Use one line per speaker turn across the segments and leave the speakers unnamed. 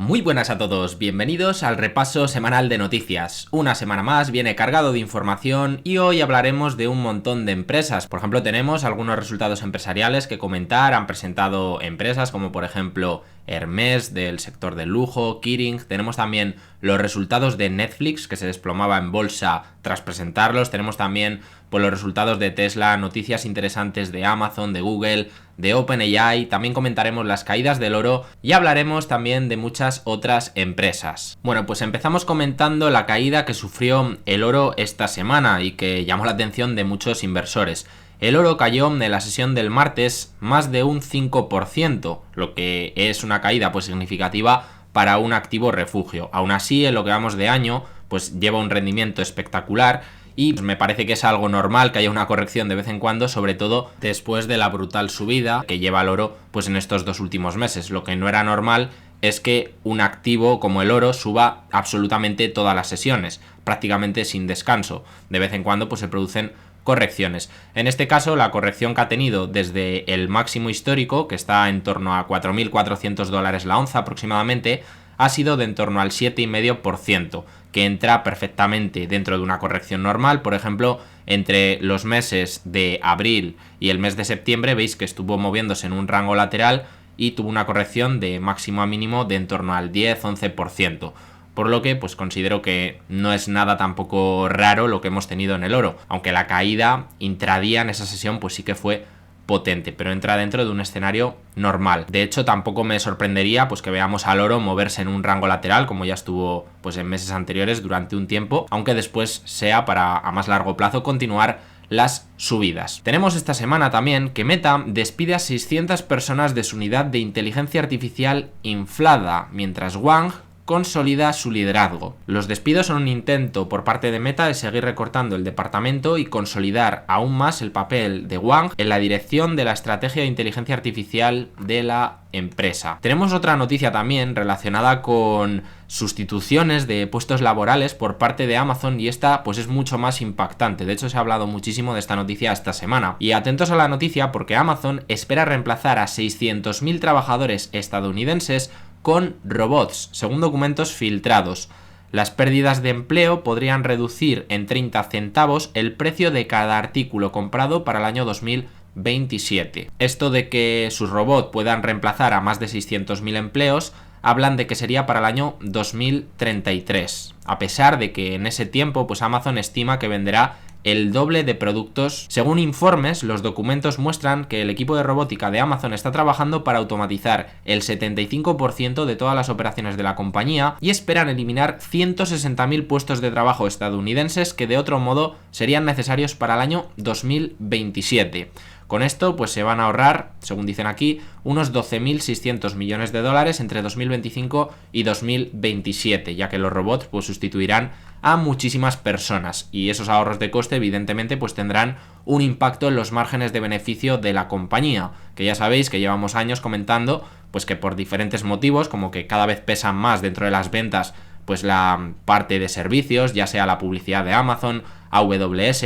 Muy buenas a todos, bienvenidos al repaso semanal de noticias. Una semana más viene cargado de información y hoy hablaremos de un montón de empresas. Por ejemplo, tenemos algunos resultados empresariales que comentar. Han presentado empresas como por ejemplo Hermès del sector del lujo, Kering. Tenemos también los resultados de Netflix, que se desplomaba en bolsa tras presentarlos. Tenemos también los resultados de Tesla, noticias interesantes de Amazon, de Google, de OpenAI. También comentaremos las caídas del oro y hablaremos también de muchas otras empresas. Bueno, pues empezamos comentando la caída que sufrió el oro esta semana y que llamó la atención de muchos inversores. El oro cayó en la sesión del martes más de un 5%, lo que es una caída pues significativa para un activo refugio. Aún así, en lo que vamos de año, pues lleva un rendimiento espectacular y pues me parece que es algo normal que haya una corrección de vez en cuando, sobre todo después de la brutal subida que lleva el oro pues en estos dos últimos meses. Lo que no era normal es que un activo como el oro suba absolutamente todas las sesiones, prácticamente sin descanso. De vez en cuando pues se producen correcciones. En este caso, la corrección que ha tenido desde el máximo histórico, que está en torno a $4.400 la onza aproximadamente, ha sido de en torno al 7,5%, que entra perfectamente dentro de una corrección normal. Por ejemplo, entre los meses de abril y el mes de septiembre veis que estuvo moviéndose en un rango lateral y tuvo una corrección de máximo a mínimo de en torno al 10-11%. Por lo que pues considero que no es nada tampoco raro lo que hemos tenido en el oro, aunque la caída intradía en esa sesión pues sí que fue potente, pero entra dentro de un escenario normal. De hecho, tampoco me sorprendería pues que veamos al oro moverse en un rango lateral, como ya estuvo pues en meses anteriores durante un tiempo, aunque después sea para a más largo plazo continuar las subidas. Tenemos esta semana también que Meta despide a 600 personas de su unidad de inteligencia artificial inflada, mientras Wang consolida su liderazgo. Los despidos son un intento por parte de Meta de seguir recortando el departamento y consolidar aún más el papel de Wang en la dirección de la estrategia de inteligencia artificial de la empresa. Tenemos otra noticia también relacionada con sustituciones de puestos laborales por parte de Amazon y esta pues es mucho más impactante. De hecho, se ha hablado muchísimo de esta noticia esta semana. Y atentos a la noticia porque Amazon espera reemplazar a 600.000 trabajadores estadounidenses con robots, según documentos filtrados. Las pérdidas de empleo podrían reducir en 30 centavos el precio de cada artículo comprado para el año 2027. Esto de que sus robots puedan reemplazar a más de 600.000 empleos hablan de que sería para el año 2033, a pesar de que en ese tiempo pues Amazon estima que venderá el doble de productos. Según informes, los documentos muestran que el equipo de robótica de Amazon está trabajando para automatizar el 75% de todas las operaciones de la compañía y esperan eliminar 160.000 puestos de trabajo estadounidenses que de otro modo serían necesarios para el año 2027. Con esto pues se van a ahorrar, según dicen aquí, unos 12.600 millones de dólares entre 2025 y 2027, ya que los robots pues sustituirán a muchísimas personas y esos ahorros de coste evidentemente pues tendrán un impacto en los márgenes de beneficio de la compañía, que ya sabéis que llevamos años comentando pues que por diferentes motivos, como que cada vez pesan más dentro de las ventas pues la parte de servicios, ya sea la publicidad de Amazon, AWS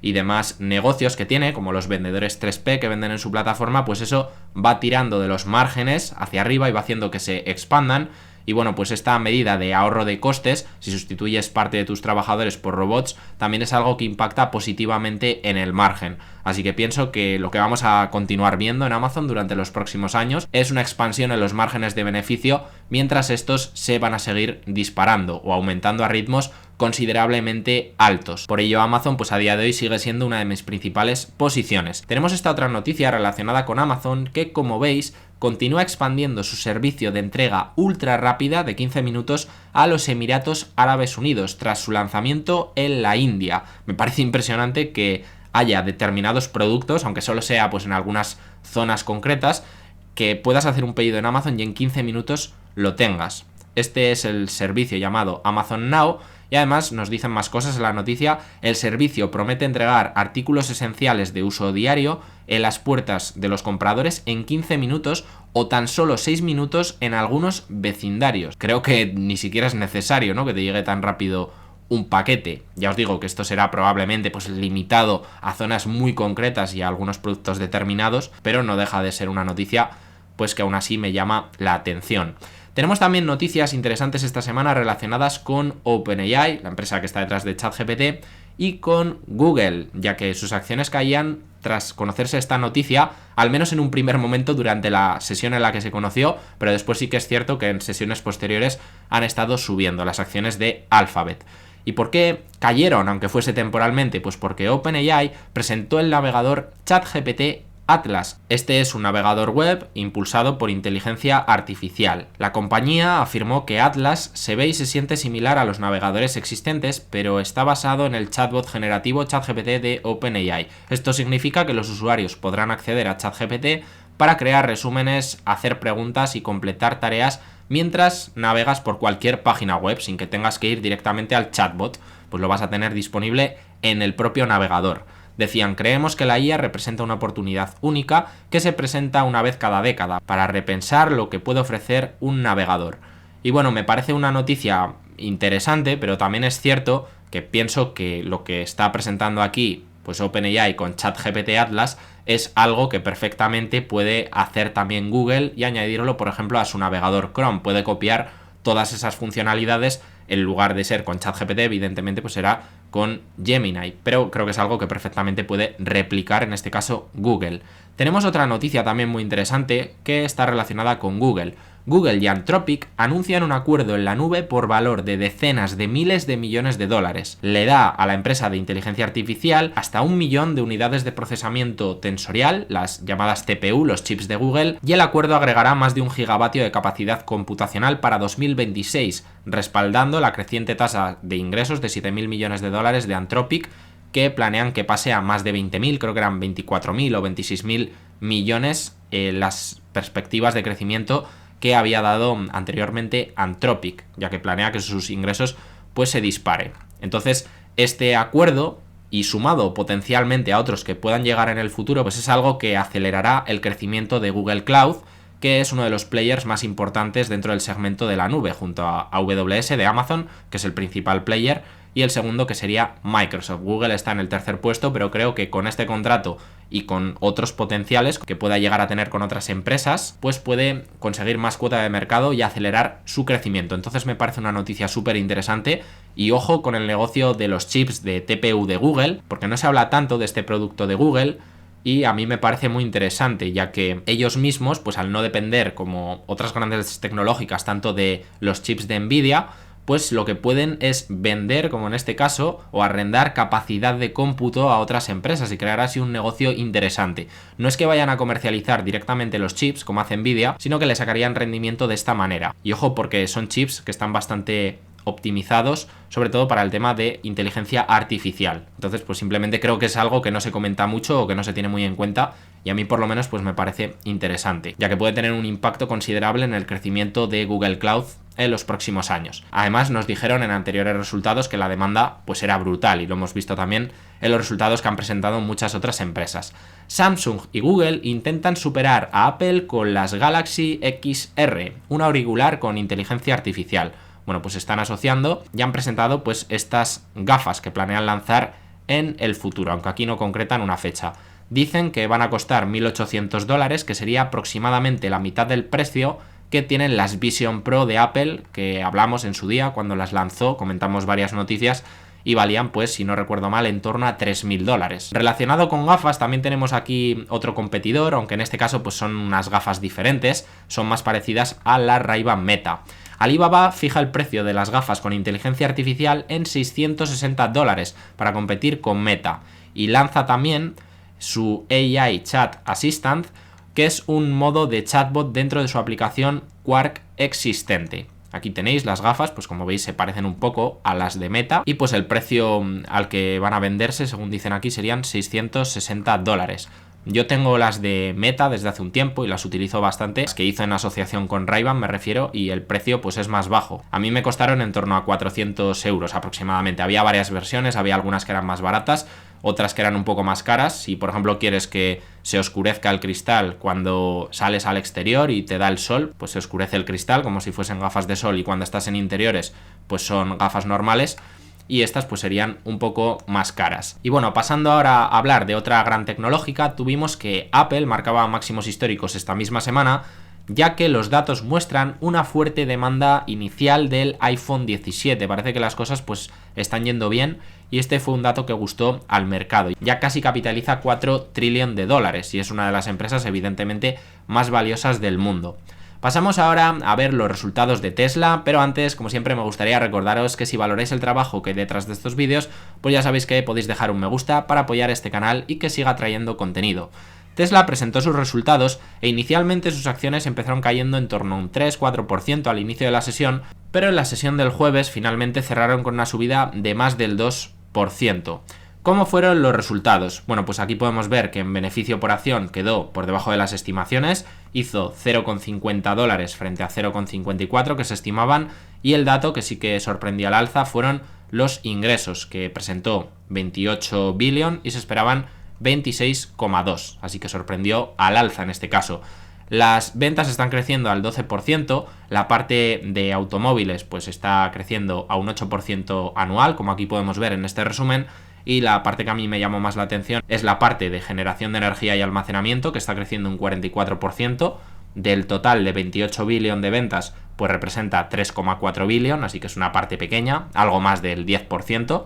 y demás negocios que tiene, como los vendedores 3P que venden en su plataforma, pues eso va tirando de los márgenes hacia arriba y va haciendo que se expandan. Y bueno, pues esta medida de ahorro de costes, si sustituyes parte de tus trabajadores por robots, también es algo que impacta positivamente en el margen. Así que pienso que lo que vamos a continuar viendo en Amazon durante los próximos años es una expansión en los márgenes de beneficio, mientras estos se van a seguir disparando o aumentando a ritmos considerablemente altos. Por ello Amazon pues a día de hoy sigue siendo una de mis principales posiciones. Tenemos esta otra noticia relacionada con Amazon que, como veis, continúa expandiendo su servicio de entrega ultra rápida de 15 minutos a los Emiratos Árabes Unidos tras su lanzamiento en la India. Me parece impresionante que haya determinados productos, aunque solo sea pues en algunas zonas concretas, que puedas hacer un pedido en Amazon y en 15 minutos lo tengas. Este es el servicio llamado Amazon Now. Y además nos dicen más cosas en la noticia. El servicio promete entregar artículos esenciales de uso diario en las puertas de los compradores en 15 minutos o tan solo 6 minutos en algunos vecindarios. Creo que ni siquiera es necesario, ¿no?, que te llegue tan rápido un paquete. Ya os digo que esto será probablemente pues limitado a zonas muy concretas y a algunos productos determinados, pero no deja de ser una noticia pues que aún así me llama la atención. Tenemos también noticias interesantes esta semana relacionadas con OpenAI, la empresa que está detrás de ChatGPT, y con Google, ya que sus acciones caían tras conocerse esta noticia, al menos en un primer momento durante la sesión en la que se conoció, pero después sí que es cierto que en sesiones posteriores han estado subiendo las acciones de Alphabet. ¿Y por qué cayeron, aunque fuese temporalmente? Pues porque OpenAI presentó el navegador ChatGPT Atlas. Este es un navegador web impulsado por inteligencia artificial. La compañía afirmó que Atlas se ve y se siente similar a los navegadores existentes, pero está basado en el chatbot generativo ChatGPT de OpenAI. Esto significa que los usuarios podrán acceder a ChatGPT para crear resúmenes, hacer preguntas y completar tareas mientras navegas por cualquier página web sin que tengas que ir directamente al chatbot, pues lo vas a tener disponible en el propio navegador. Decían, creemos que la IA representa una oportunidad única que se presenta una vez cada década para repensar lo que puede ofrecer un navegador. Y bueno, me parece una noticia interesante, pero también es cierto que pienso que lo que está presentando aquí, pues OpenAI con ChatGPT Atlas, es algo que perfectamente puede hacer también Google y añadirlo, por ejemplo, a su navegador Chrome. Puede copiar todas esas funcionalidades. En lugar de ser con ChatGPT, evidentemente, pues será con Gemini, pero creo que es algo que perfectamente puede replicar, en este caso, Google. Tenemos otra noticia también muy interesante que está relacionada con Google. Google y Anthropic anuncian un acuerdo en la nube por valor de decenas de miles de millones de dólares. Le da a la empresa de inteligencia artificial hasta 1 millón de unidades de procesamiento tensorial, las llamadas CPU, los chips de Google, y el acuerdo agregará más de 1 gigavatio de capacidad computacional para 2026, respaldando la creciente tasa de ingresos de 7.000 millones de dólares de Anthropic, que planean que pase a más de 20.000, creo que eran 24.000 o 26.000 millones las perspectivas de crecimiento que había dado anteriormente Anthropic, ya que planea que sus ingresos pues se dispare. Entonces, este acuerdo, y sumado potencialmente a otros que puedan llegar en el futuro, pues es algo que acelerará el crecimiento de Google Cloud, que es uno de los players más importantes dentro del segmento de la nube, junto a AWS de Amazon, que es el principal player, y el segundo que sería Microsoft. Google está en el tercer puesto, pero creo que con este contrato y con otros potenciales que pueda llegar a tener con otras empresas, pues puede conseguir más cuota de mercado y acelerar su crecimiento. Entonces me parece una noticia súper interesante, y ojo con el negocio de los chips de TPU de Google, porque no se habla tanto de este producto de Google, y a mí me parece muy interesante, ya que ellos mismos, pues al no depender como otras grandes tecnológicas tanto de los chips de Nvidia, pues lo que pueden es vender, como en este caso, o arrendar capacidad de cómputo a otras empresas y crear así un negocio interesante. No es que vayan a comercializar directamente los chips, como hace Nvidia, sino que le sacarían rendimiento de esta manera. Y ojo, porque son chips que están bastante optimizados, sobre todo para el tema de inteligencia artificial. Entonces, pues simplemente creo que es algo que no se comenta mucho o que no se tiene muy en cuenta, y a mí por lo menos pues me parece interesante, ya que puede tener un impacto considerable en el crecimiento de Google Cloud en los próximos años. Además, nos dijeron en anteriores resultados que la demanda pues era brutal, y lo hemos visto también en los resultados que han presentado muchas otras empresas. Samsung y Google intentan superar a Apple con las Galaxy XR, un auricular con inteligencia artificial. Bueno, pues se están asociando y han presentado pues estas gafas que planean lanzar en el futuro, aunque aquí no concretan una fecha. Dicen que van a costar $1.800, que sería aproximadamente la mitad del precio que tienen las Vision Pro de Apple, que hablamos en su día cuando las lanzó, comentamos varias noticias, y valían, pues, si no recuerdo mal, en torno a $3.000. Relacionado con gafas, también tenemos aquí otro competidor, aunque en este caso pues son unas gafas diferentes, son más parecidas a la Ray-Ban Meta. Alibaba fija el precio de las gafas con inteligencia artificial en $660 para competir con Meta, y lanza también su AI Chat Assistant, que es un modo de chatbot dentro de su aplicación Quark existente. Aquí tenéis las gafas, pues como veis se parecen un poco a las de Meta, y pues el precio al que van a venderse, según dicen aquí, serían $660. Yo tengo las de Meta desde hace un tiempo y las utilizo bastante, las que hizo en asociación con Ray-Ban me refiero, y el precio pues es más bajo. A mí me costaron en torno a 400 euros aproximadamente. Había varias versiones, había algunas que eran más baratas, otras que eran un poco más caras. Si por ejemplo quieres que se oscurezca el cristal cuando sales al exterior y te da el sol, pues se oscurece el cristal como si fuesen gafas de sol, y cuando estás en interiores pues son gafas normales, y estas pues serían un poco más caras. Y bueno, pasando ahora a hablar de otra gran tecnológica, tuvimos que Apple marcaba máximos históricos esta misma semana, ya que los datos muestran una fuerte demanda inicial del iPhone 17. Parece que las cosas pues están yendo bien y este fue un dato que gustó al mercado. Ya casi capitaliza 4 trillones de dólares y es una de las empresas evidentemente más valiosas del mundo. Pasamos ahora a ver los resultados de Tesla, pero antes, como siempre, me gustaría recordaros que si valoráis el trabajo que hay detrás de estos vídeos, pues ya sabéis que podéis dejar un me gusta para apoyar este canal y que siga trayendo contenido. Tesla presentó sus resultados e inicialmente sus acciones empezaron cayendo en torno a un 3-4% al inicio de la sesión, pero en la sesión del jueves finalmente cerraron con una subida de más del 2%. ¿Cómo fueron los resultados? Bueno, pues aquí podemos ver que en beneficio por acción quedó por debajo de las estimaciones, hizo 0,50 dólares frente a 0,54 que se estimaban, y el dato que sí que sorprendió al alza fueron los ingresos, que presentó 28 billion y se esperaban 26,2, así que sorprendió al alza en este caso. Las ventas están creciendo al 12%, la parte de automóviles pues está creciendo a un 8% anual, como aquí podemos ver en este resumen, y la parte que a mí me llamó más la atención es la parte de generación de energía y almacenamiento, que está creciendo un 44%, del total de 28 billion de ventas pues representa 3,4 billion, así que es una parte pequeña, algo más del 10%.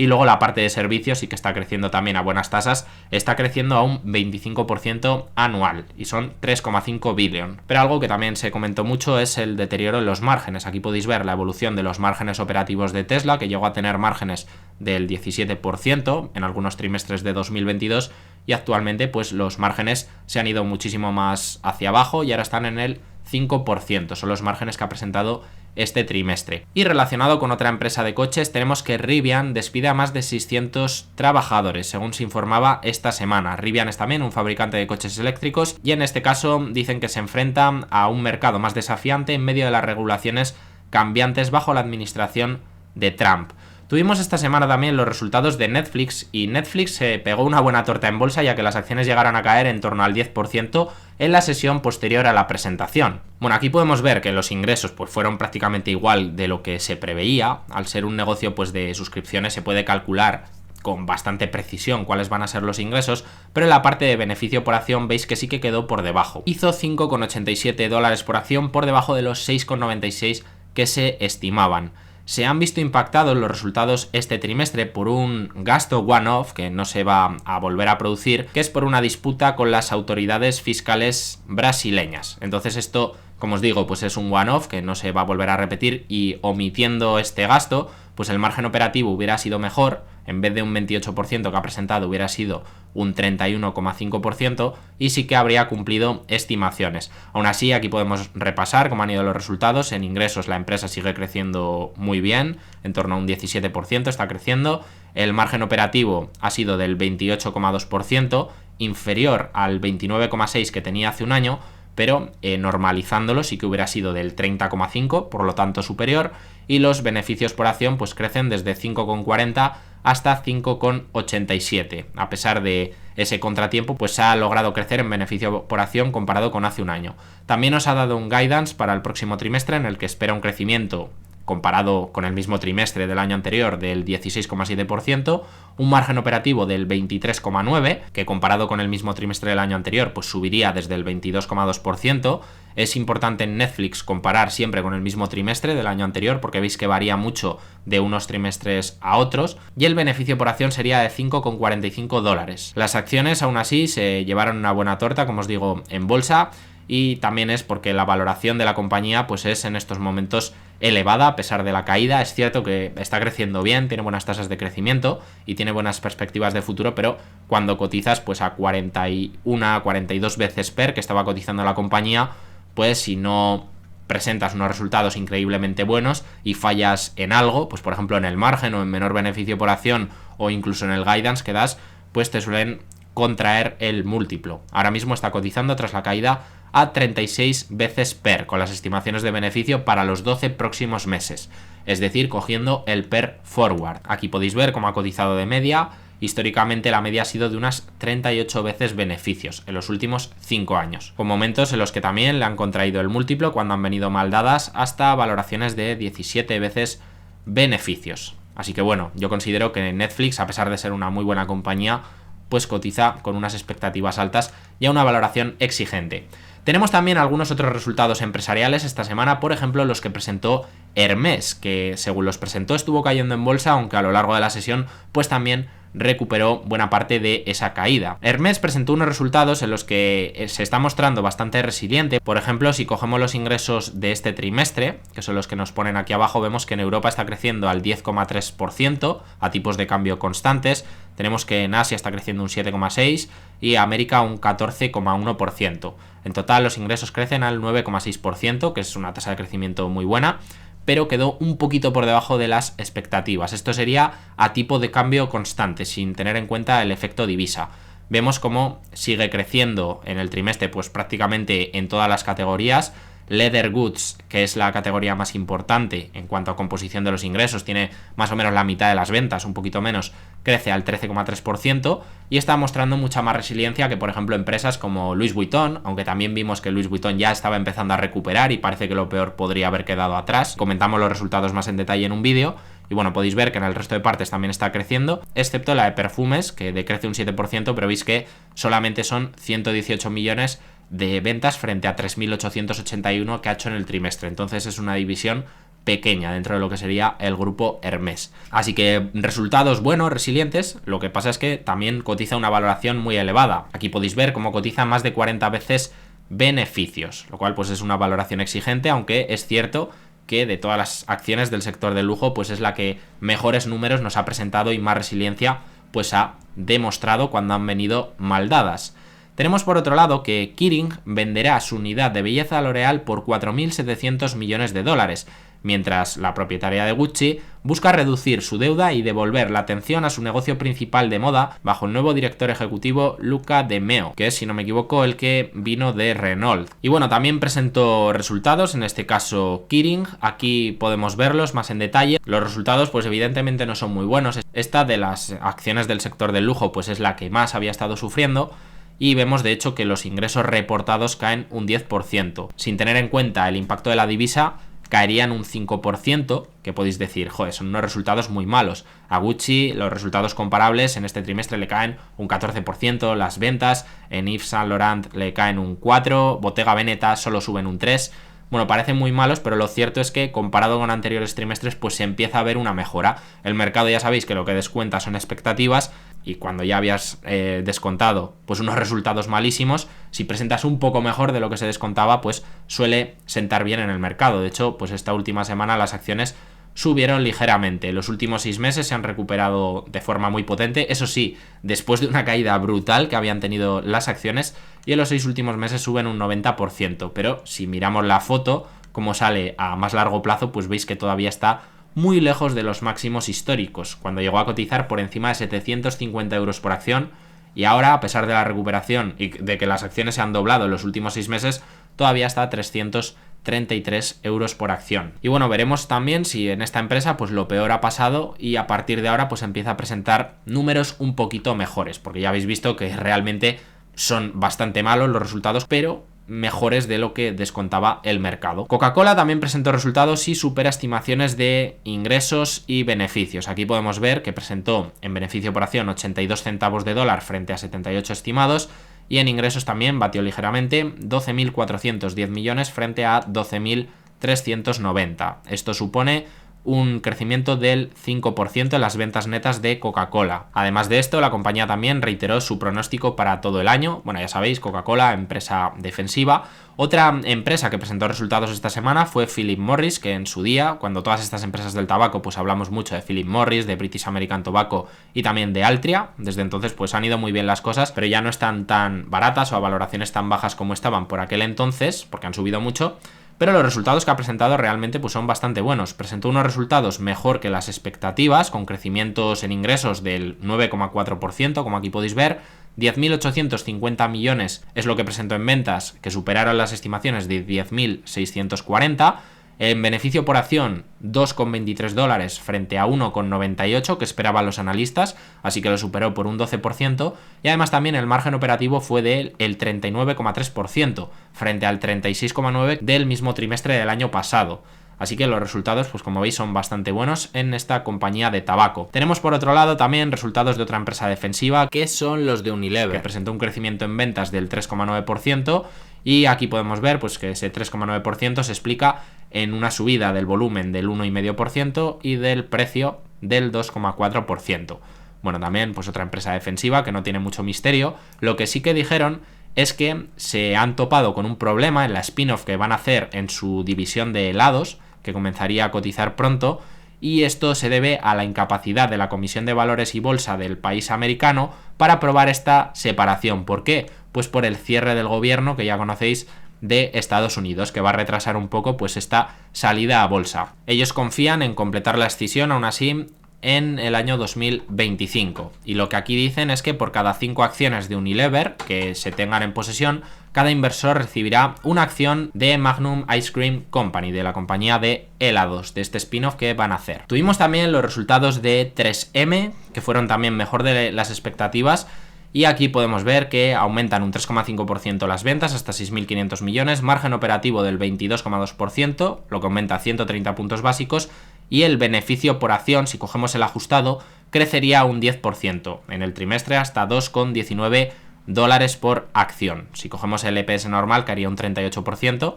Y luego la parte de servicios sí que está creciendo también a buenas tasas, está creciendo a un 25% anual y son 3,5 billion. Pero algo que también se comentó mucho es el deterioro en los márgenes. Aquí podéis ver la evolución de los márgenes operativos de Tesla, que llegó a tener márgenes del 17% en algunos trimestres de 2022 y actualmente pues los márgenes se han ido muchísimo más hacia abajo y ahora están en el 5%, son los márgenes que ha presentado este trimestre. Y relacionado con otra empresa de coches, tenemos que Rivian despide a más de 600 trabajadores, según se informaba esta semana. Rivian es también un fabricante de coches eléctricos y en este caso dicen que se enfrentan a un mercado más desafiante en medio de las regulaciones cambiantes bajo la administración de Trump. Tuvimos esta semana también los resultados de Netflix y Netflix se pegó una buena torta en bolsa ya que las acciones llegaron a caer en torno al 10% en la sesión posterior a la presentación. Bueno, aquí podemos ver que los ingresos pues fueron prácticamente igual de lo que se preveía. Al ser un negocio pues de suscripciones se puede calcular con bastante precisión cuáles van a ser los ingresos, pero en la parte de beneficio por acción veis que sí que quedó por debajo. Hizo 5,87 dólares por acción, por debajo de los 6,96 que se estimaban. Se han visto impactados los resultados este trimestre por un gasto one-off que no se va a volver a producir, que es por una disputa con las autoridades fiscales brasileñas. Entonces esto, como os digo, pues es un one-off que no se va a volver a repetir y omitiendo este gasto, pues el margen operativo hubiera sido mejor, en vez de un 28% que ha presentado hubiera sido un 31,5% y sí que habría cumplido estimaciones. Aún así, aquí podemos repasar cómo han ido los resultados. En ingresos la empresa sigue creciendo muy bien, en torno a un 17% está creciendo. El margen operativo ha sido del 28,2%, inferior al 29,6% que tenía hace un año, pero normalizándolo sí que hubiera sido del 30,5%, por lo tanto superior, y los beneficios por acción pues crecen desde 5,40 hasta 5,87. A pesar de ese contratiempo, pues se ha logrado crecer en beneficio por acción comparado con hace un año. También os ha dado un guidance para el próximo trimestre en el que espera un crecimiento comparado con el mismo trimestre del año anterior del 16,7%, un margen operativo del 23,9%, que comparado con el mismo trimestre del año anterior pues subiría desde el 22,2%. Es importante en Netflix comparar siempre con el mismo trimestre del año anterior porque veis que varía mucho de unos trimestres a otros, y el beneficio por acción sería de 5,45 dólares. Las acciones aún así se llevaron una buena torta, como os digo, en bolsa, y también es porque la valoración de la compañía pues es en estos momentos elevada a pesar de la caída. Es cierto que está creciendo bien, tiene buenas tasas de crecimiento y tiene buenas perspectivas de futuro, pero cuando cotizas pues a 41, 42 veces PER que estaba cotizando la compañía, pues si no presentas unos resultados increíblemente buenos y fallas en algo, pues por ejemplo en el margen o en menor beneficio por acción o incluso en el guidance que das, pues te suelen contraer el múltiplo. Ahora mismo está cotizando tras la caída a 36 veces PER con las estimaciones de beneficio para los 12 próximos meses, es decir, cogiendo el PER forward. Aquí podéis ver cómo ha cotizado de media. Históricamente la media ha sido de unas 38 veces beneficios en los últimos 5 años, con momentos en los que también le han contraído el múltiplo cuando han venido mal dadas hasta valoraciones de 17 veces beneficios. Así que bueno, yo considero que Netflix, a pesar de ser una muy buena compañía, pues cotiza con unas expectativas altas y a una valoración exigente. Tenemos también algunos otros resultados empresariales esta semana, por ejemplo los que presentó Hermès, que según los presentó estuvo cayendo en bolsa, aunque a lo largo de la sesión pues también recuperó buena parte de esa caída. Hermès presentó unos resultados en los que se está mostrando bastante resiliente. Por ejemplo, si cogemos los ingresos de este trimestre, que son los que nos ponen aquí abajo, vemos que en Europa está creciendo al 10,3% a tipos de cambio constantes. Tenemos que en Asia está creciendo un 7,6% y América un 14,1%. En total los ingresos crecen al 9,6%, que es una tasa de crecimiento muy buena, pero quedó un poquito por debajo de las expectativas. Esto sería a tipo de cambio constante, sin tener en cuenta el efecto divisa. Vemos cómo sigue creciendo en el trimestre pues prácticamente en todas las categorías. Leather Goods, que es la categoría más importante en cuanto a composición de los ingresos, tiene más o menos la mitad de las ventas, un poquito menos, crece al 13,3% y está mostrando mucha más resiliencia que, por ejemplo, empresas como Louis Vuitton, aunque también vimos que Louis Vuitton ya estaba empezando a recuperar y parece que lo peor podría haber quedado atrás. Comentamos los resultados más en detalle en un vídeo. Y bueno, podéis ver que en el resto de partes también está creciendo, excepto la de perfumes, que decrece un 7%, pero veis que solamente son 118 millones de ventas frente a 3.881 que ha hecho en el trimestre. Entonces es una división pequeña dentro de lo que sería el grupo Hermès. Así que resultados buenos, resilientes. Lo que pasa es que también cotiza una valoración muy elevada. Aquí podéis ver cómo cotiza más de 40 veces beneficios, lo cual pues es una valoración exigente, aunque es cierto que de todas las acciones del sector del lujo pues es la que mejores números nos ha presentado y más resiliencia pues ha demostrado cuando han venido mal dadas. Tenemos por otro lado que Kering venderá su unidad de belleza L'Oréal por 4.700 millones de dólares, mientras la propietaria de Gucci busca reducir su deuda y devolver la atención a su negocio principal de moda bajo el nuevo director ejecutivo Luca de Meo, que es, si no me equivoco, el que vino de Renault. Y bueno, también presentó resultados, en este caso Kering, aquí podemos verlos más en detalle. Los resultados pues evidentemente no son muy buenos. Esta de las acciones del sector del lujo pues es la que más había estado sufriendo. Y vemos de hecho que los ingresos reportados caen un 10%. Sin tener en cuenta el impacto de la divisa, caerían un 5%, que podéis decir, joder, son unos resultados muy malos. A Gucci los resultados comparables en este trimestre le caen un 14%, las ventas en Yves Saint Laurent le caen un 4%, Bottega Veneta solo suben un 3%. Bueno, parecen muy malos, pero lo cierto es que comparado con anteriores trimestres pues se empieza a ver una mejora. El mercado ya sabéis que lo que descuenta son expectativas y cuando ya habías descontado pues unos resultados malísimos, si presentas un poco mejor de lo que se descontaba pues suele sentar bien en el mercado. De hecho, pues esta última semana las acciones subieron ligeramente. Los últimos 6 meses se han recuperado de forma muy potente, eso sí, después de una caída brutal que habían tenido las acciones, y en los 6 últimos meses suben un 90%, pero si miramos la foto, como sale a más largo plazo, pues veis que todavía está muy lejos de los máximos históricos, cuando llegó a cotizar por encima de 750 euros por acción, y ahora, a pesar de la recuperación y de que las acciones se han doblado en los últimos 6 meses, todavía está a 333 euros por acción. Y bueno, veremos también si en esta empresa pues lo peor ha pasado y a partir de ahora pues empieza a presentar números un poquito mejores, porque ya habéis visto que realmente son bastante malos los resultados, pero mejores de lo que descontaba el mercado. Coca-Cola también presentó resultados y supera estimaciones de ingresos y beneficios. Aquí podemos ver que presentó en beneficio por acción 82 centavos de dólar frente a 78 estimados, y en ingresos también batió ligeramente 12.410 millones frente a 12.390. Esto supone un crecimiento del 5% en las ventas netas de Coca-Cola. Además de esto, la compañía también reiteró su pronóstico para todo el año. Bueno, ya sabéis, Coca-Cola, empresa defensiva. Otra empresa que presentó resultados esta semana fue Philip Morris, que en su día, cuando todas estas empresas del tabaco, pues hablamos mucho de Philip Morris, de British American Tobacco y también de Altria. Desde entonces pues han ido muy bien las cosas, pero ya no están tan baratas o a valoraciones tan bajas como estaban por aquel entonces, porque han subido mucho. Pero los resultados que ha presentado realmente pues son bastante buenos. Presentó unos resultados mejor que las expectativas, con crecimientos en ingresos del 9,4%, como aquí podéis ver. 10.850 millones es lo que presentó en ventas, que superaron las estimaciones de 10.640. En beneficio por acción, 2,23 dólares frente a 1,98 que esperaban los analistas, así que lo superó por un 12%, y además también el margen operativo fue del 39,3% frente al 36,9% del mismo trimestre del año pasado. Así que los resultados, pues como veis, son bastante buenos en esta compañía de tabaco. Tenemos por otro lado también resultados de otra empresa defensiva, que son los de Unilever, que presentó un crecimiento en ventas del 3,9%, y aquí podemos ver pues que ese 3,9% se explica en una subida del volumen del 1,5% y del precio del 2,4%. Bueno, también pues otra empresa defensiva que no tiene mucho misterio. Lo que sí que dijeron es que se han topado con un problema en la spin-off que van a hacer en su división de helados, que comenzaría a cotizar pronto, y esto se debe a la incapacidad de la Comisión de Valores y Bolsa del país americano para aprobar esta separación. ¿Por qué? Pues por el cierre del gobierno, que ya conocéis, de Estados Unidos, que va a retrasar un poco pues esta salida a bolsa. Ellos confían en completar la escisión, aún así, en el año 2025. Y lo que aquí dicen es que por cada 5 acciones de Unilever que se tengan en posesión, cada inversor recibirá una acción de Magnum Ice Cream Company, de la compañía de helados, de este spin-off que van a hacer. Tuvimos también los resultados de 3M, que fueron también mejor de las expectativas. Y aquí podemos ver que aumentan un 3,5% las ventas hasta 6.500 millones, margen operativo del 22,2%, lo que aumenta 130 puntos básicos, y el beneficio por acción, si cogemos el ajustado, crecería un 10% en el trimestre hasta $2,19 por acción. Si cogemos el EPS normal, que haría un 38%,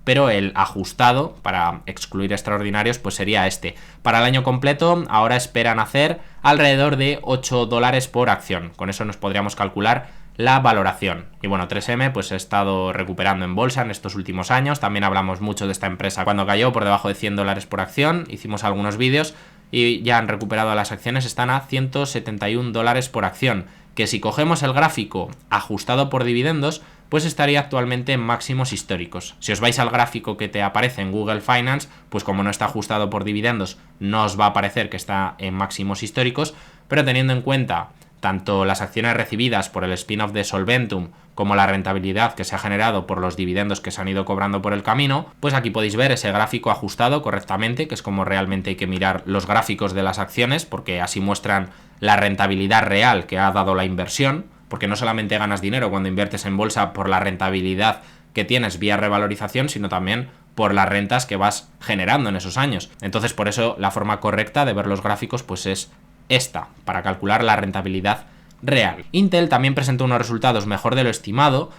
pero el ajustado, para excluir extraordinarios, pues sería este. Para el año completo, ahora esperan hacer alrededor de $8 por acción. Con eso nos podríamos calcular la valoración. Y bueno, 3M pues ha estado recuperando en bolsa en estos últimos años. También hablamos mucho de esta empresa cuando cayó por debajo de $100 por acción. Hicimos algunos vídeos y ya han recuperado las acciones, están a $171 por acción, que si cogemos el gráfico ajustado por dividendos, pues estaría actualmente en máximos históricos. Si os vais al gráfico que te aparece en Google Finance, pues como no está ajustado por dividendos, no os va a aparecer que está en máximos históricos, pero teniendo en cuenta tanto las acciones recibidas por el spin-off de Solventum como la rentabilidad que se ha generado por los dividendos que se han ido cobrando por el camino, pues aquí podéis ver ese gráfico ajustado correctamente, que es como realmente hay que mirar los gráficos de las acciones, porque así muestran la rentabilidad real que ha dado la inversión, porque no solamente ganas dinero cuando inviertes en bolsa por la rentabilidad que tienes vía revalorización, sino también por las rentas que vas generando en esos años. Entonces, por eso la forma correcta de ver los gráficos pues es esta, para calcular la rentabilidad real. Intel también presentó unos resultados mejor de lo estimado.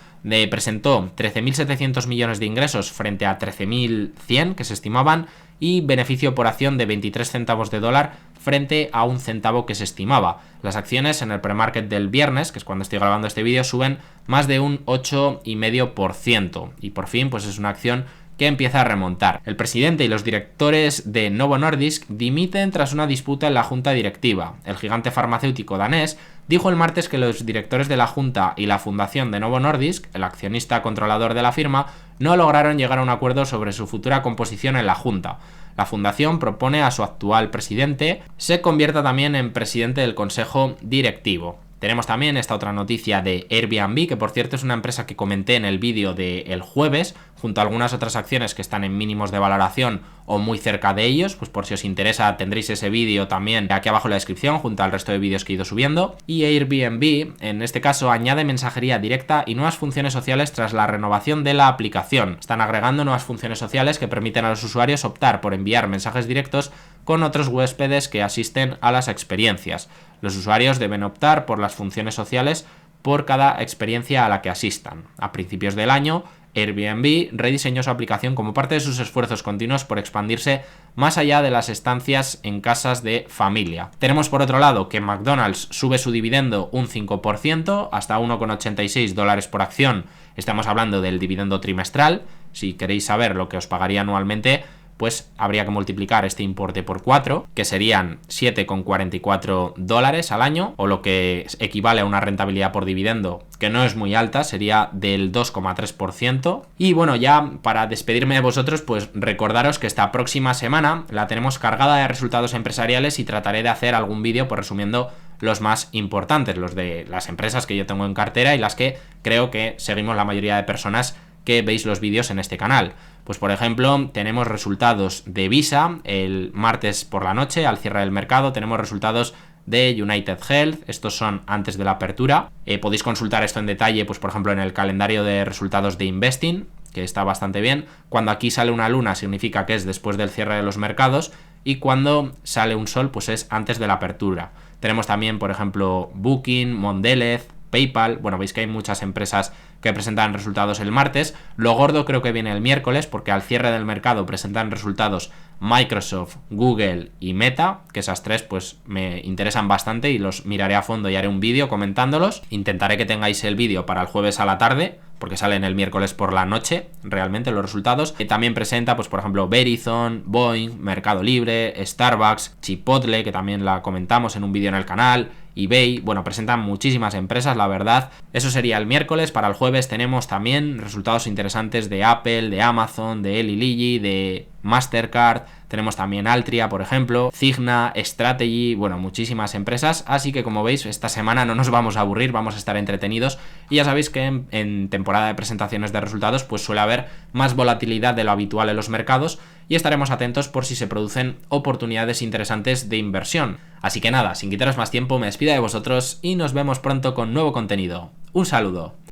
Presentó 13.700 millones de ingresos frente a 13.100 que se estimaban, y beneficio por acción de 23 centavos de dólar frente a 1 centavo que se estimaba. Las acciones en el premarket del viernes, que es cuando estoy grabando este vídeo, suben más de un 8,5%, y por fin pues es una acción que empieza a remontar. El presidente y los directores de Novo Nordisk dimiten tras una disputa en la junta directiva. El gigante farmacéutico danés dijo el martes que los directores de la junta y la fundación de Novo Nordisk, el accionista controlador de la firma, no lograron llegar a un acuerdo sobre su futura composición en la junta. La fundación propone a su actual presidente se convierta también en presidente del consejo directivo. Tenemos también esta otra noticia de Airbnb, que por cierto es una empresa que comenté en el vídeo del jueves, junto a algunas otras acciones que están en mínimos de valoración o muy cerca de ellos. Pues por si os interesa tendréis ese vídeo también aquí abajo en la descripción, junto al resto de vídeos que he ido subiendo. Y Airbnb, en este caso, añade mensajería directa y nuevas funciones sociales tras la renovación de la aplicación. Están agregando nuevas funciones sociales que permiten a los usuarios optar por enviar mensajes directos con otros huéspedes que asisten a las experiencias. Los usuarios deben optar por las funciones sociales por cada experiencia a la que asistan. A principios del año, Airbnb rediseñó su aplicación como parte de sus esfuerzos continuos por expandirse más allá de las estancias en casas de familia. Tenemos por otro lado que McDonald's sube su dividendo un 5% hasta $1,86 por acción. Estamos hablando del dividendo trimestral. Si queréis saber lo que os pagaría anualmente, pues habría que multiplicar este importe por 4, que serían $7,44 al año, o lo que equivale a una rentabilidad por dividendo que no es muy alta, sería del 2,3%. Y bueno, ya para despedirme de vosotros, pues recordaros que esta próxima semana la tenemos cargada de resultados empresariales y trataré de hacer algún vídeo pues resumiendo los más importantes, los de las empresas que yo tengo en cartera y las que creo que seguimos la mayoría de personas que veis los vídeos en este canal. Pues por ejemplo, tenemos resultados de Visa el martes por la noche al cierre del mercado, tenemos resultados de United Health, estos son antes de la apertura. Podéis consultar esto en detalle, pues por ejemplo en el calendario de resultados de Investing, que está bastante bien. Cuando aquí sale una luna significa que es después del cierre de los mercados, y cuando sale un sol pues es antes de la apertura. Tenemos también, por ejemplo, Booking, Mondelez, PayPal. Bueno, veis que hay muchas empresas que presentan resultados el martes. Lo gordo creo que viene el miércoles, porque al cierre del mercado presentan resultados Microsoft, Google y Meta, que esas tres pues me interesan bastante y los miraré a fondo y haré un vídeo comentándolos. Intentaré que tengáis el vídeo para el jueves a la tarde, porque salen el miércoles por la noche realmente los resultados. Y también presenta, pues por ejemplo, Verizon, Boeing, Mercado Libre, Starbucks, Chipotle, que también la comentamos en un vídeo en el canal, eBay. Bueno, presentan muchísimas empresas, la verdad. Eso sería el miércoles. Para el jueves tenemos también resultados interesantes de Apple, de Amazon, de Eli Lilly, de Mastercard. Tenemos también Altria, por ejemplo, Cigna, Strategy, bueno, muchísimas empresas. Así que como veis, esta semana no nos vamos a aburrir, vamos a estar entretenidos. Y ya sabéis que en temporada de presentaciones de resultados pues suele haber más volatilidad de lo habitual en los mercados, y estaremos atentos por si se producen oportunidades interesantes de inversión. Así que nada, sin quitaros más tiempo, me despido de vosotros y nos vemos pronto con nuevo contenido. Un saludo.